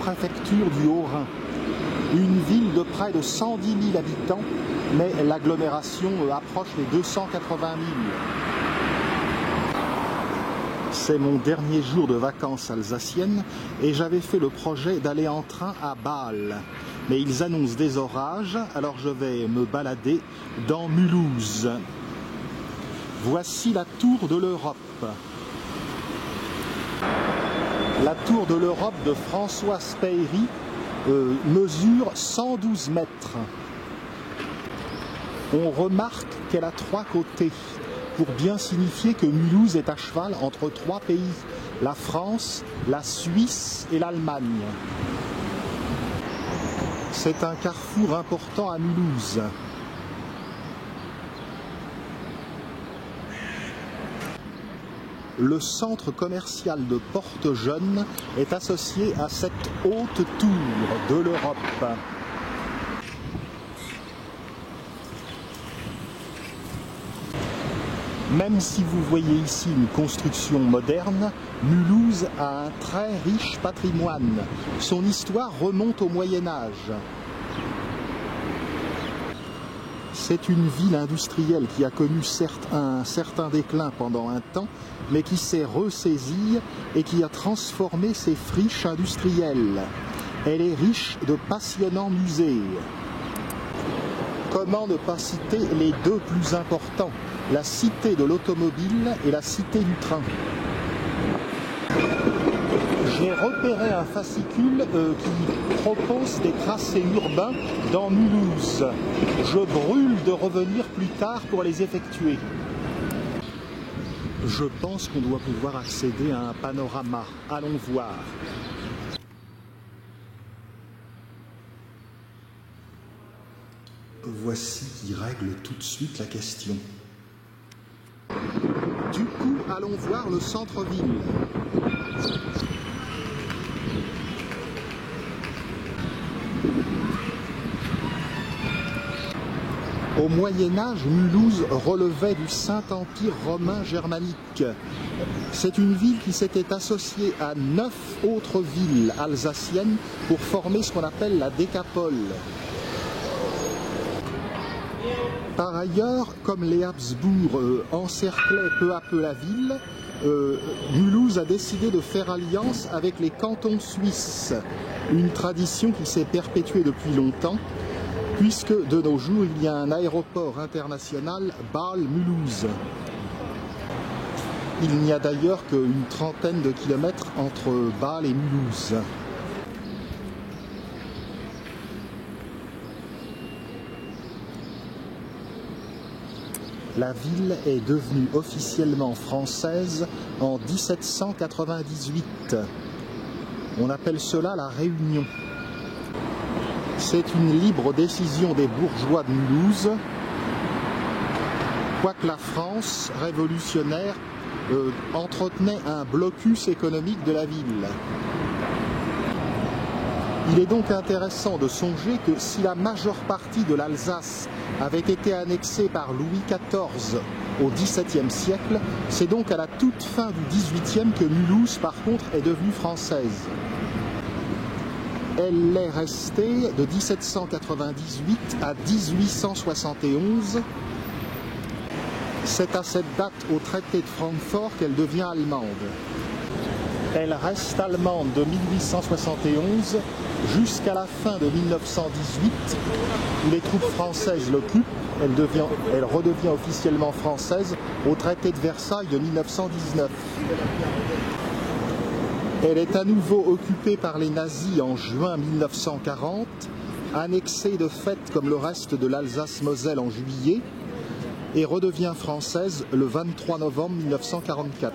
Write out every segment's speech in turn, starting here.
sous-préfecture du Haut-Rhin. Une ville de près de 110 000 habitants, mais l'agglomération approche les 280 000. C'est mon dernier jour de vacances alsaciennes et j'avais fait le projet d'aller en train à Bâle. Mais ils annoncent des orages, alors je vais me balader dans Mulhouse. Voici la tour de l'Europe. La tour de l'Europe de François Speyri mesure 112 mètres. On remarque qu'elle a 3 côtés, pour bien signifier que Mulhouse est à cheval entre 3 pays, la France, la Suisse et l'Allemagne. C'est un carrefour important à Mulhouse. Le centre commercial de Porte-Jeune est associé à cette haute tour de l'Europe. Même si vous voyez ici une construction moderne, Mulhouse a un très riche patrimoine. Son histoire remonte au Moyen-Âge. C'est une ville industrielle qui a connu certes un certain déclin pendant un temps, mais qui s'est ressaisie et qui a transformé ses friches industrielles. Elle est riche de passionnants musées. Comment ne pas citer les 2 plus importants, la cité de l'automobile et la cité du train. J'ai repéré un fascicule qui propose des tracés urbains dans Mulhouse. Je brûle de revenir plus tard pour les effectuer. Je pense qu'on doit pouvoir accéder à un panorama. Allons voir. Voici qui règle tout de suite la question. Du coup, allons voir le centre-ville. Au Moyen-Âge, Mulhouse relevait du Saint-Empire romain germanique. C'est une ville qui s'était associée à 9 autres villes alsaciennes pour former ce qu'on appelle la décapole. Par ailleurs, comme les Habsbourg encerclaient peu à peu la ville, Mulhouse a décidé de faire alliance avec les cantons suisses, une tradition qui s'est perpétuée depuis longtemps, puisque de nos jours il y a un aéroport international Bâle-Mulhouse. Il n'y a d'ailleurs qu'une trentaine de kilomètres entre Bâle et Mulhouse. La ville est devenue officiellement française en 1798. On appelle cela la Réunion. C'est une libre décision des bourgeois de Mulhouse, quoique la France révolutionnaire entretenait un blocus économique de la ville. Il est donc intéressant de songer que si la majeure partie de l'Alsace avait été annexée par Louis XIV au XVIIe siècle, c'est donc à la toute fin du XVIIIe que Mulhouse, par contre, est devenue française. Elle l'est restée de 1798 à 1871. C'est à cette date, au traité de Francfort, qu'elle devient allemande. Elle reste allemande de 1871 jusqu'à la fin de 1918, où les troupes françaises l'occupent. Elle redevient officiellement française au traité de Versailles de 1919. Elle est à nouveau occupée par les nazis en juin 1940, annexée de fait comme le reste de l'Alsace-Moselle en juillet, et redevient française le 23 novembre 1944.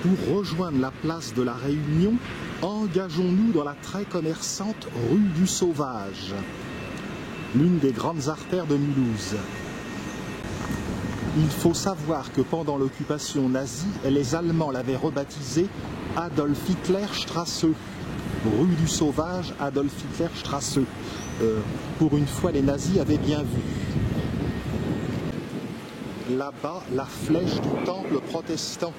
Pour rejoindre la place de la Réunion, engageons-nous dans la très commerçante rue du Sauvage, l'une des grandes artères de Mulhouse. Il faut savoir que pendant l'occupation nazie, les Allemands l'avaient rebaptisée Adolf Hitler Straße. rue du Sauvage, Adolf Hitler Strasse. Pour une fois, les nazis avaient bien vu. Là-bas, la flèche du temple protestant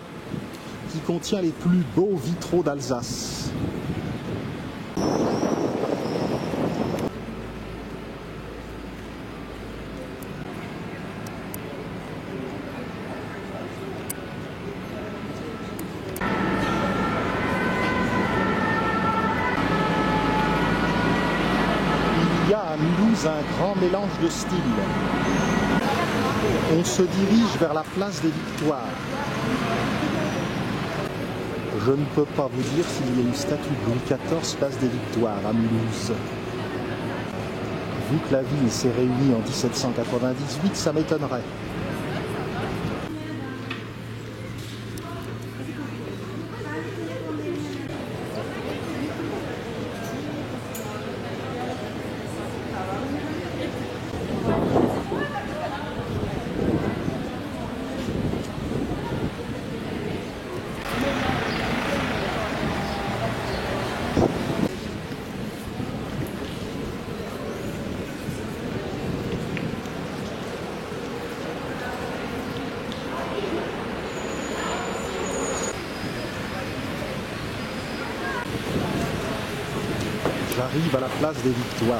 qui contient les plus beaux vitraux d'Alsace. Il y a à Mulhouse un grand mélange de styles. On se dirige vers la place des Victoires. Je ne peux pas vous dire s'il y a une statue de Louis XIV place des Victoires à Mulhouse. Vu que la ville s'est réunie en 1798, ça m'étonnerait. J'arrive à la place des Victoires.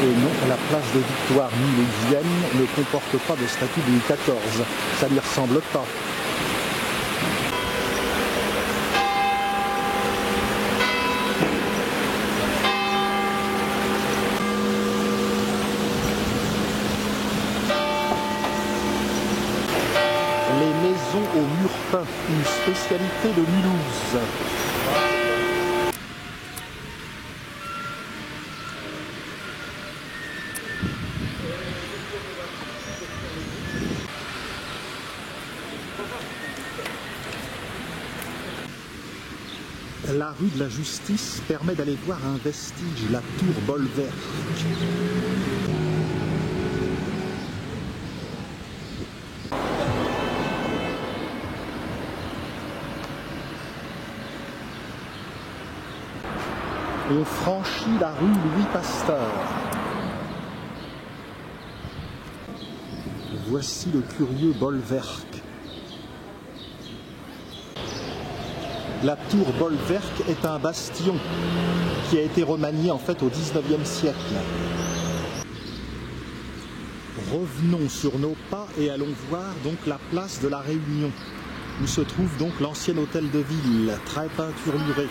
Et non, la place des Victoires mulhousienne ne comporte pas de statue de Louis XIV. Ça lui ressemble pas. Les maisons au mur peint, une spécialité de Mulhouse. La rue de la Justice permet d'aller voir un vestige, la tour Bolwerk. On franchit la rue Louis Pasteur. Voici le curieux Bolwerk. La tour Bolwerk est un bastion qui a été remanié en fait au XIXe siècle. Revenons sur nos pas et allons voir donc la place de la Réunion, où se trouve donc l'ancien hôtel de ville, très peinturluré.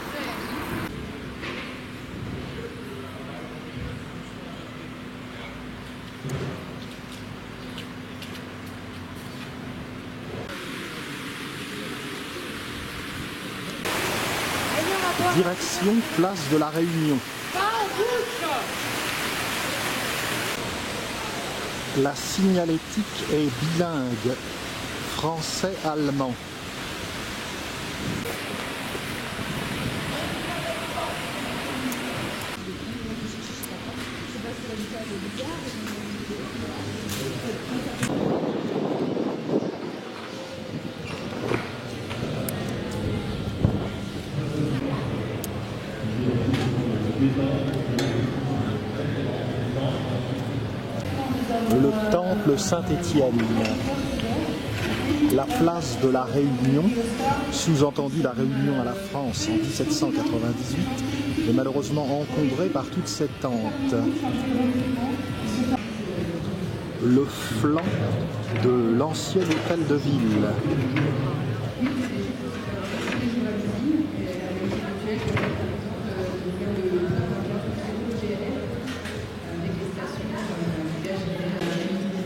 Direction place de la Réunion. La signalétique est bilingue, français-allemand. Le temple Saint-Étienne, la place de la Réunion, sous-entendu la Réunion à la France en 1798, est malheureusement encombrée par toutes ces tentes. Le flanc de l'ancien hôtel de ville.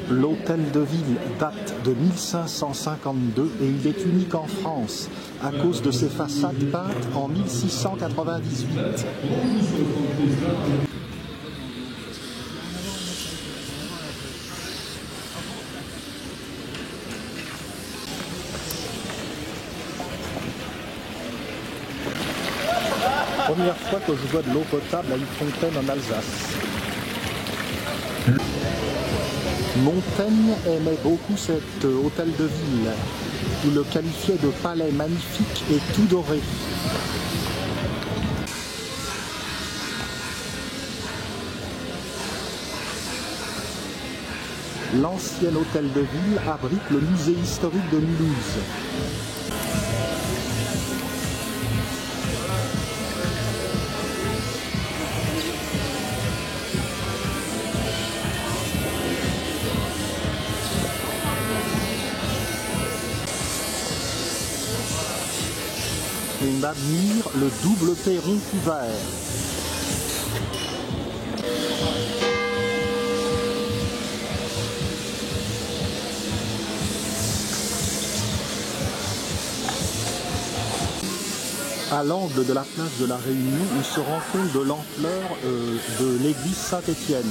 L'hôtel de ville date de 1552 et il est unique en France à cause de ses façades peintes en 1698. Première fois que je vois de l'eau potable à une fontaine en Alsace. Montaigne aimait beaucoup cet hôtel de ville. Il le qualifiait de palais magnifique et tout doré. L'ancien hôtel de ville abrite le musée historique de Mulhouse. On admire le double perron couvert. À l'angle de la place de la Réunion, on se rend compte de l'ampleur de l'église Saint-Étienne.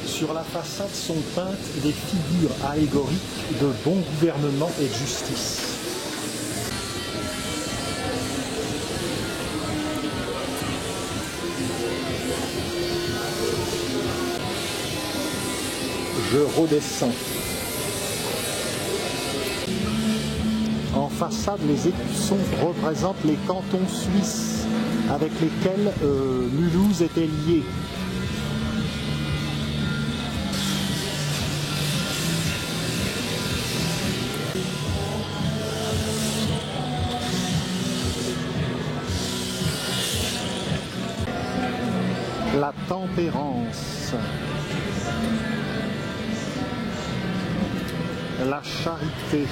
Sur la façade sont peintes des figures allégoriques de bon gouvernement et de justice. Je redescends. En façade, les écussons représentent les cantons suisses avec lesquels Mulhouse était lié. La tempérance, la charité,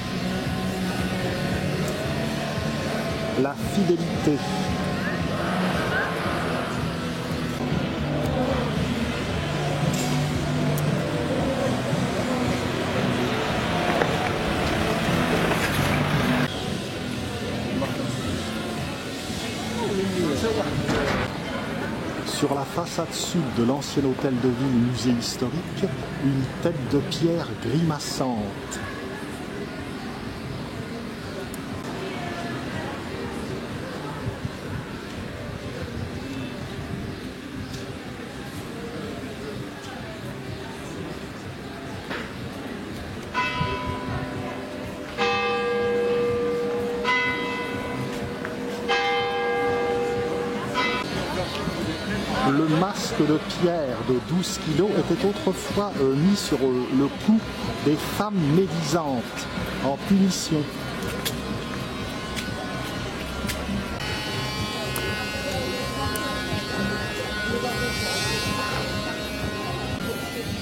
la fidélité, sur la façade sud de l'ancien hôtel de ville musée historique, une tête de pierre grimaçante. Le masque de pierre de 12 kg était autrefois mis sur le cou des femmes médisantes en punition.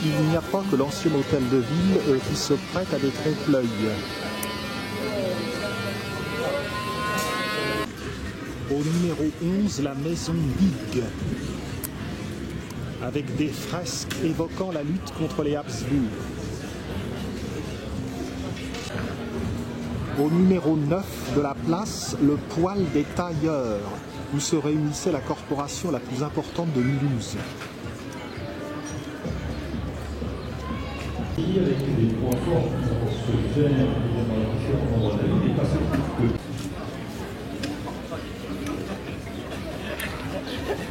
Il n'y a pas que l'ancien hôtel de ville qui se prête à des trompe-l'œil. Au numéro 11, la maison Big, avec des fresques évoquant la lutte contre les Habsbourg. Au numéro 9 de la place, le poêle des tailleurs, où se réunissait la corporation la plus importante de Mulhouse.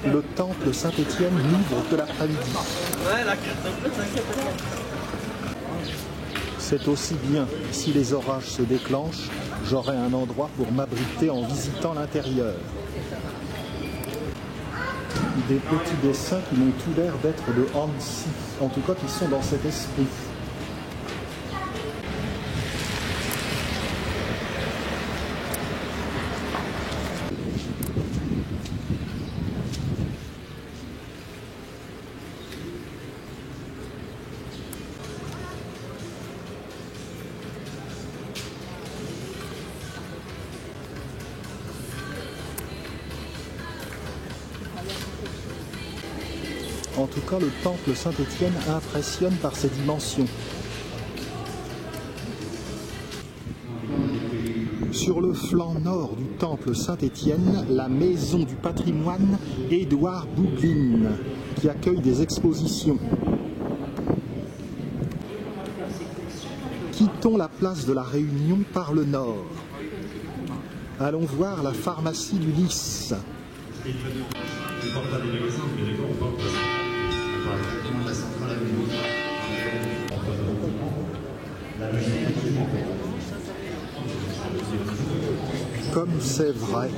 Le temple Saint-Étienne n'ouvre que l'après-midi. C'est aussi bien, si les orages se déclenchent, j'aurai un endroit pour m'abriter en visitant l'intérieur. Des petits dessins qui m'ont tout l'air d'être de Hansi, en tout cas qui sont dans cet esprit. En tout cas, le temple Saint-Étienne impressionne par ses dimensions. Sur le flanc nord du temple Saint-Étienne, la maison du patrimoine Édouard Bouglin, qui accueille des expositions. Quittons la place de la Réunion par le nord. Allons voir la pharmacie du Lys. Comme c'est vrai.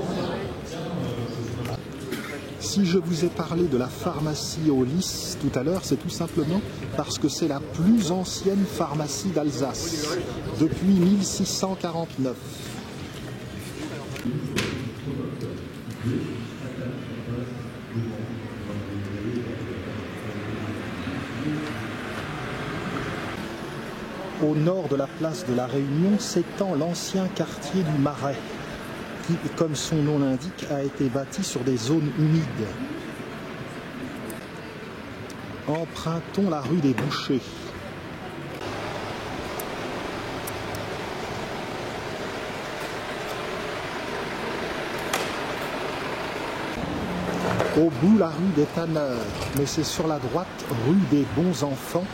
Si je vous ai parlé de la pharmacie au Lys tout à l'heure, c'est tout simplement parce que c'est la plus ancienne pharmacie d'Alsace, depuis 1649. Au nord de la place de la Réunion s'étend l'ancien quartier du Marais, qui, comme son nom l'indique, a été bâti sur des zones humides. Empruntons la rue des Bouchers. Au bout, la rue des Tanneurs, mais c'est sur la droite, rue des Bons Enfants,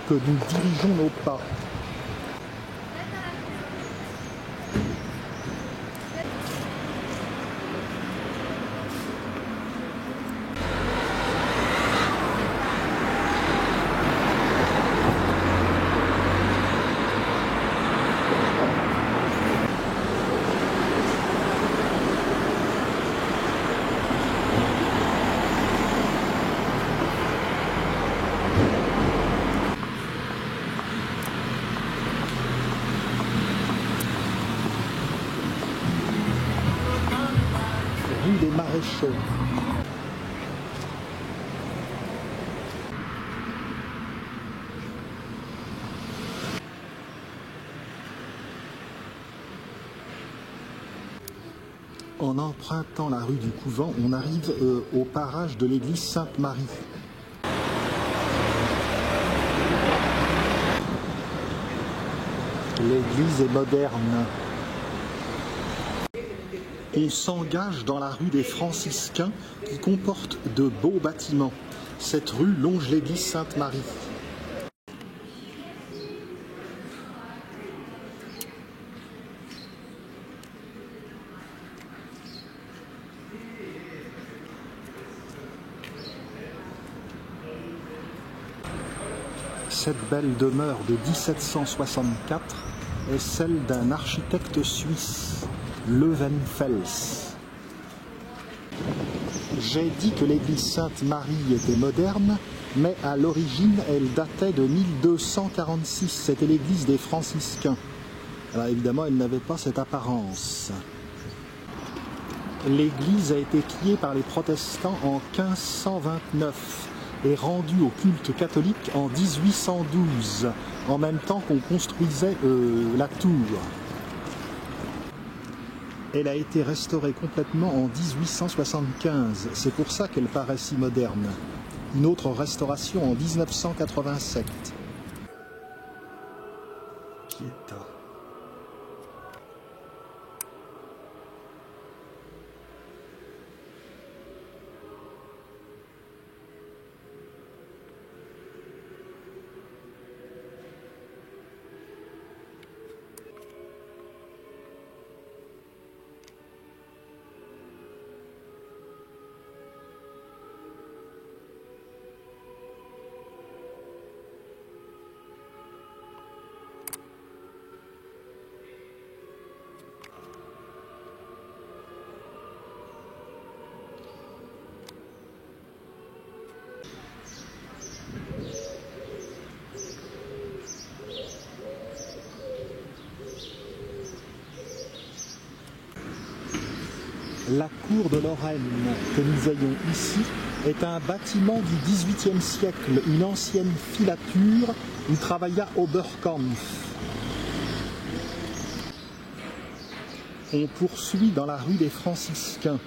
que nous dirigeons nos pas. Rue des Maréchaux. En empruntant la rue du Couvent, on arrive au parage de l'église Sainte-Marie. L'église est moderne. On s'engage dans la rue des Franciscains qui comporte de beaux bâtiments. Cette rue longe l'église Sainte-Marie. Cette belle demeure de 1764 est celle d'un architecte suisse, Löwenfels. J'ai dit que l'église Sainte-Marie était moderne, mais à l'origine, elle datait de 1246. C'était l'église des franciscains. Alors évidemment, elle n'avait pas cette apparence. L'église a été pillée par les protestants en 1529 et rendue au culte catholique en 1812, en même temps qu'on construisait la tour. Elle a été restaurée complètement en 1875, c'est pour ça qu'elle paraît si moderne. Une autre restauration en 1987. Pietà. La cour de Lorraine que nous voyons ici est un bâtiment du XVIIIe siècle, une ancienne filature où travailla Oberkampf. On poursuit dans la rue des Franciscains.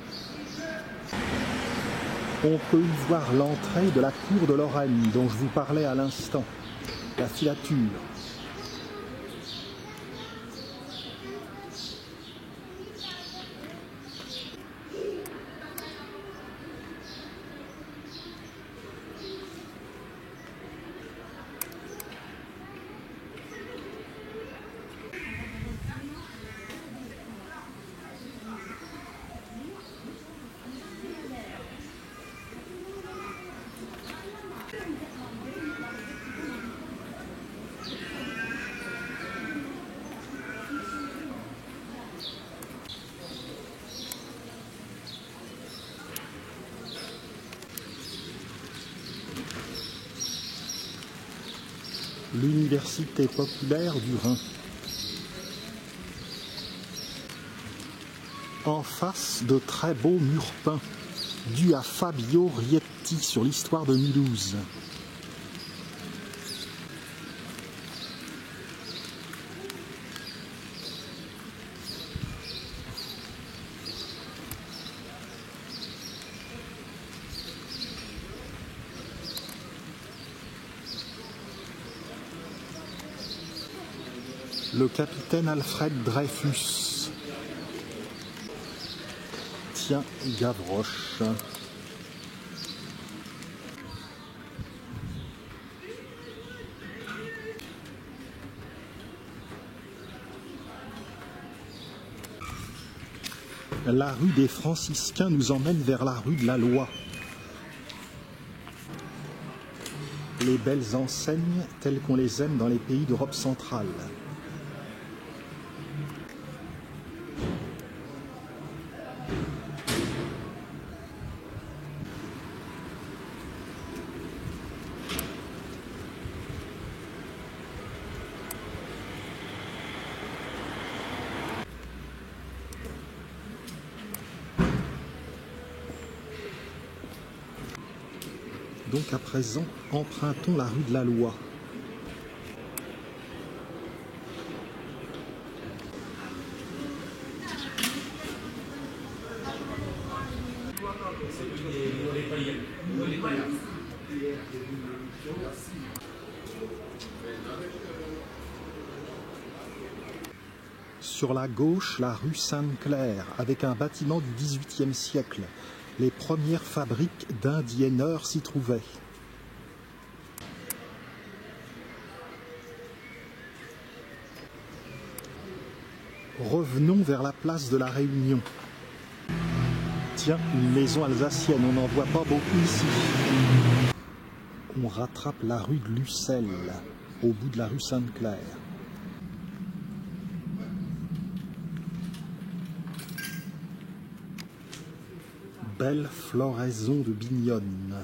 On peut y voir l'entrée de la cour de Lorraine dont je vous parlais à l'instant, la filature. L'université populaire du Rhin. En face, de très beaux murs peints, dus à Fabio Rietti sur l'histoire de Mulhouse. Le capitaine Alfred Dreyfus. Tiens, Gavroche. La rue des Franciscains nous emmène vers la rue de la Loi. Les belles enseignes telles qu'on les aime dans les pays d'Europe centrale. Donc à présent, empruntons la rue de la Loi. Sur la gauche, la rue Sainte-Claire, avec un bâtiment du XVIIIe siècle. Les premières fabriques d'indienneurs s'y trouvaient. Revenons vers la place de la Réunion. Tiens, une maison alsacienne, on n'en voit pas beaucoup ici. On rattrape la rue de Lucelle, au bout de la rue Sainte-Claire. Belle floraison de bignonnes.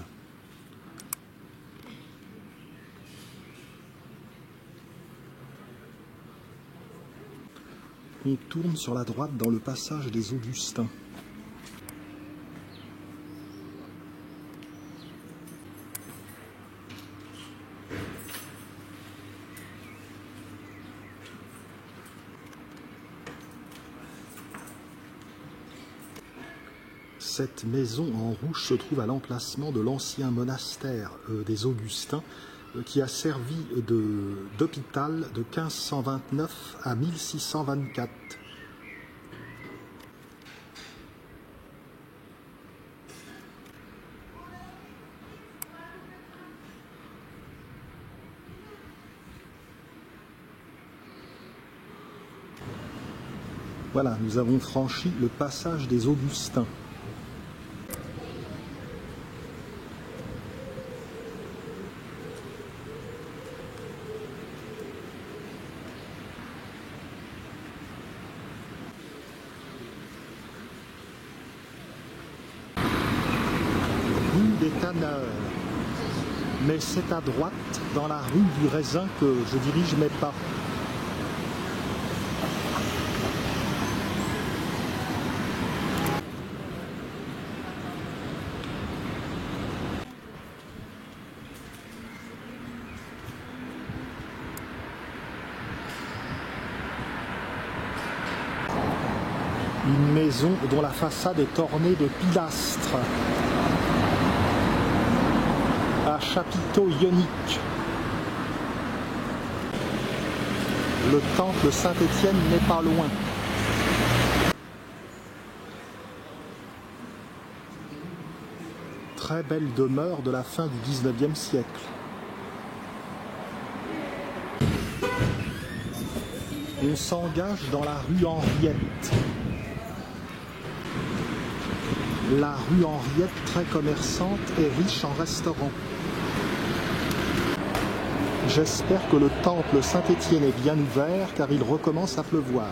On tourne sur la droite dans le passage des Augustins. Cette maison en rouge se trouve à l'emplacement de l'ancien monastère des Augustins qui a servi d'hôpital de 1529 à 1624. Voilà, nous avons franchi le passage des Augustins. Des Tanneurs. Mais c'est à droite, dans la rue du Raisin, que je dirige mes pas. Une maison dont la façade est ornée de pilastres. à chapiteaux ioniques. Le temple Saint-Étienne n'est pas loin. Très belle demeure de la fin du XIXe siècle. On s'engage dans la rue Henriette. La rue Henriette, très commerçante et riche en restaurants. J'espère que le temple Saint-Étienne est bien ouvert car il recommence à pleuvoir.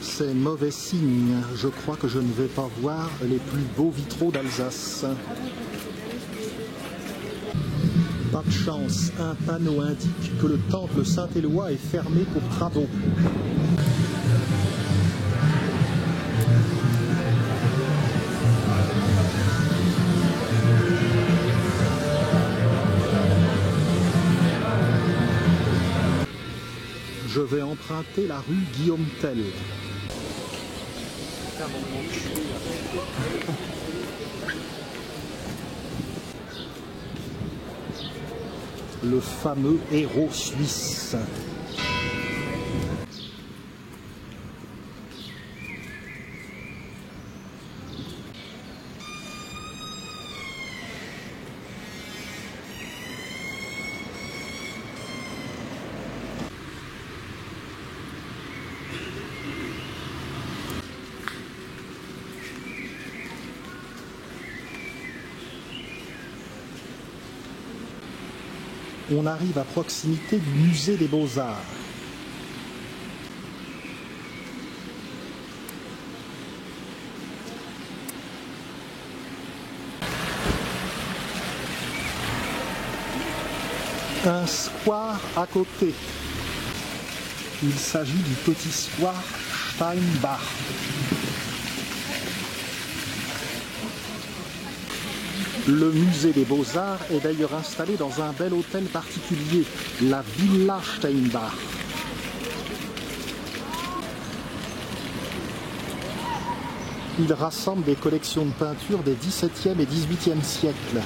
C'est mauvais signe, je crois que je ne vais pas voir les plus beaux vitraux d'Alsace. Pas de chance, un panneau indique que le temple Saint-Éloi est fermé pour travaux. Je vais emprunter la rue Guillaume Tell. Le fameux héros suisse. On arrive à proximité du musée des Beaux-Arts. Un square à côté. Il s'agit du petit square Steinbach. Le musée des Beaux-Arts est d'ailleurs installé dans un bel hôtel particulier, la Villa Steinbach. Il rassemble des collections de peintures des XVIIe et XVIIIe siècles.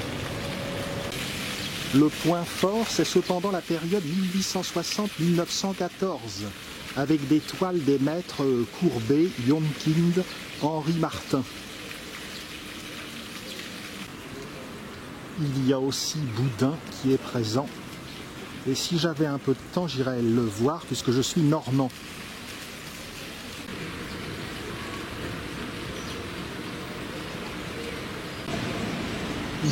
Le point fort, c'est cependant la période 1860-1914, avec des toiles des maîtres Courbet, Jonkind, Henri Martin. Il y a aussi Boudin qui est présent. Et si j'avais un peu de temps, j'irais le voir puisque je suis normand.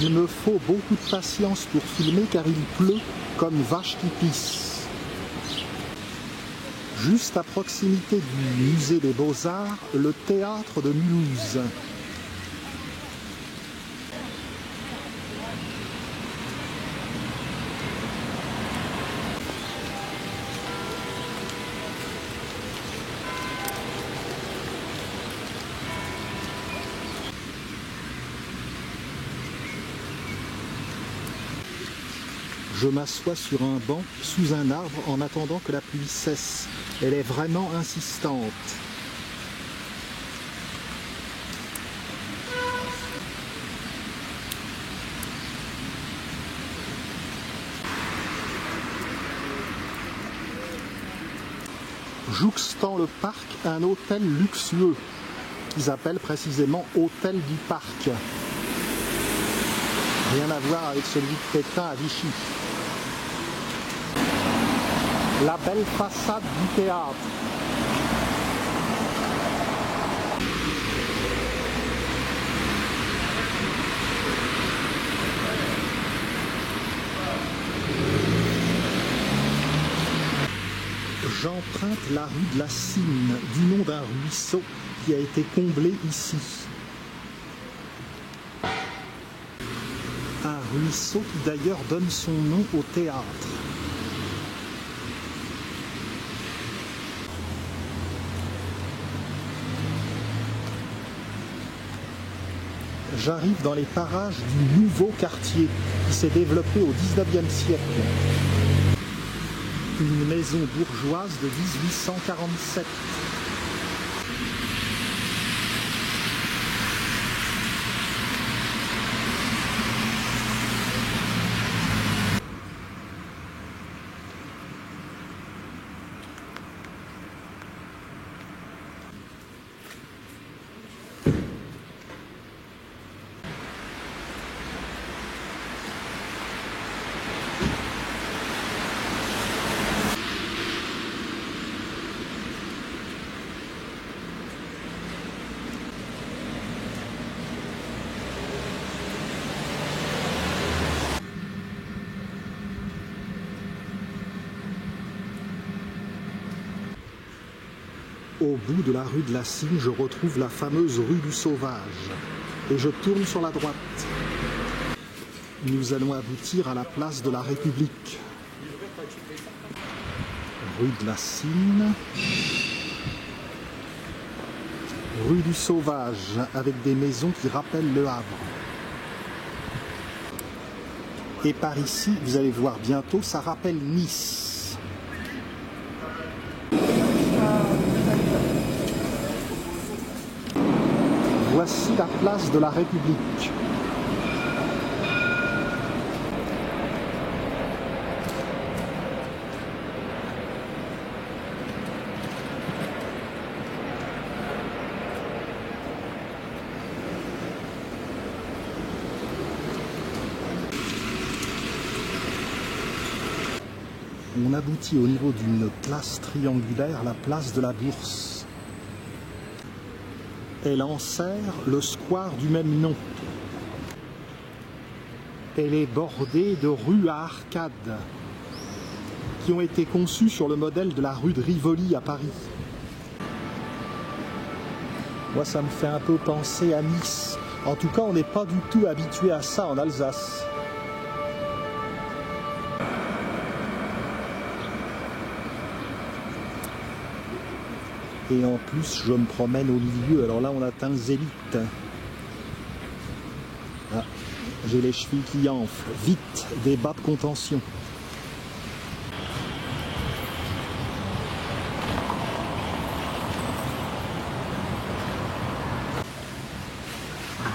Il me faut beaucoup de patience pour filmer car il pleut comme vache qui pisse. Juste à proximité du musée des Beaux-Arts, le théâtre de Mulhouse. Je m'assois sur un banc sous un arbre en attendant que la pluie cesse. Elle est vraiment insistante. Jouxtant le parc, un hôtel luxueux qu'ils appellent précisément Hôtel du Parc. Rien à voir avec celui de Pétain à Vichy. La belle façade du théâtre. J'emprunte la rue de la Cine, du nom d'un ruisseau qui a été comblé ici. Un ruisseau qui d'ailleurs donne son nom au théâtre. J'arrive dans les parages du nouveau quartier qui s'est développé au XIXe siècle. Une maison bourgeoise de 1847. Au bout de la rue de la Cygne, je retrouve la fameuse rue du Sauvage et je tourne sur la droite. Nous allons aboutir à la place de la République. Rue de la Cygne, rue du Sauvage, avec des maisons qui rappellent le Havre. Et par ici, vous allez voir bientôt, ça rappelle Nice. Voici la place de la République. On aboutit au niveau d'une place triangulaire, la place de la Bourse. Elle enserre le square du même nom. Elle est bordée de rues à arcades qui ont été conçues sur le modèle de la rue de Rivoli à Paris. Moi, ça me fait un peu penser à Nice. En tout cas, on n'est pas du tout habitué à ça en Alsace. Et en plus, je me promène au milieu. Alors là, on atteint Zélite. Ah, j'ai les chevilles qui enflent. Vite, des bas de contention.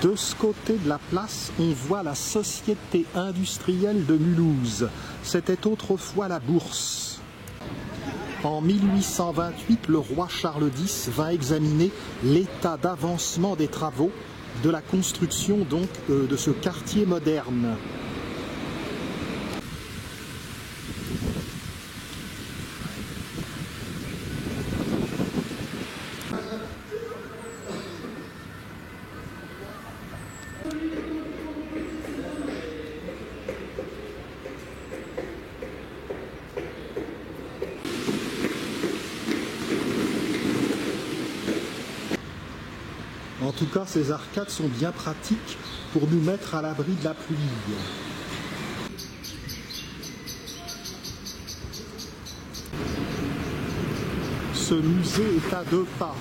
De ce côté de la place, on voit la Société industrielle de Mulhouse. C'était autrefois la Bourse. En 1828, le roi Charles X va examiner l'état d'avancement des travaux de la construction donc de ce quartier moderne. En tout cas, ces arcades sont bien pratiques pour nous mettre à l'abri de la pluie. Ce musée est à 2 pas.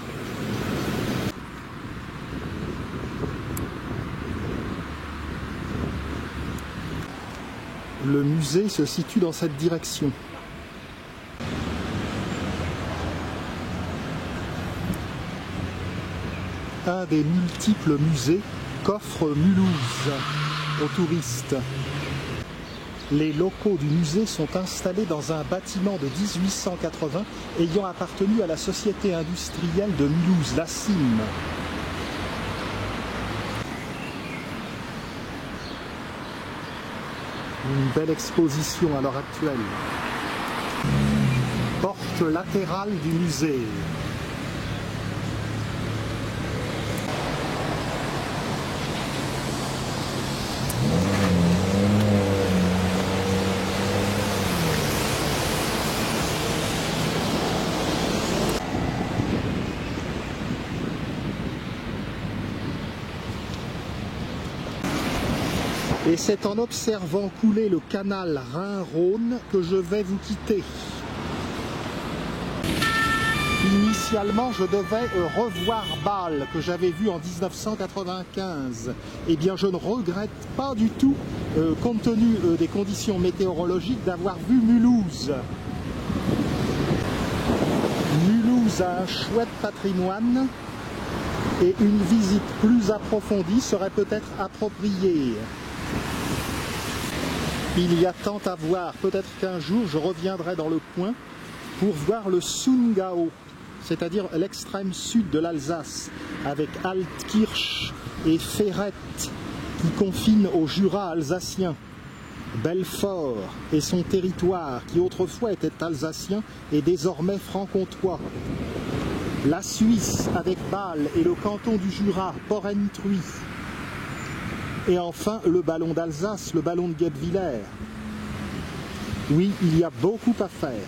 Le musée se situe dans cette direction. Un des multiples musées qu'offre Mulhouse aux touristes. Les locaux du musée sont installés dans un bâtiment de 1880 ayant appartenu à la Société industrielle de Mulhouse, la CIM. Une belle exposition à l'heure actuelle. Porte latérale du musée. Et c'est en observant couler le canal Rhin-Rhône que je vais vous quitter. Initialement, je devais revoir Bâle, que j'avais vu en 1995. Eh bien, je ne regrette pas du tout, compte tenu des conditions météorologiques, d'avoir vu Mulhouse. Mulhouse a un chouette patrimoine et une visite plus approfondie serait peut-être appropriée. Il y a tant à voir, peut-être qu'un jour je reviendrai dans le coin pour voir le Sundgau, c'est-à-dire l'extrême sud de l'Alsace, avec Altkirch et Ferrette, qui confinent au Jura alsacien. Belfort et son territoire, qui autrefois était alsacien, est désormais franc-comtois. La Suisse, avec Bâle et le canton du Jura, Porrentruy. Et enfin, le ballon d'Alsace, le ballon de Guebwiller. Oui, il y a beaucoup à faire.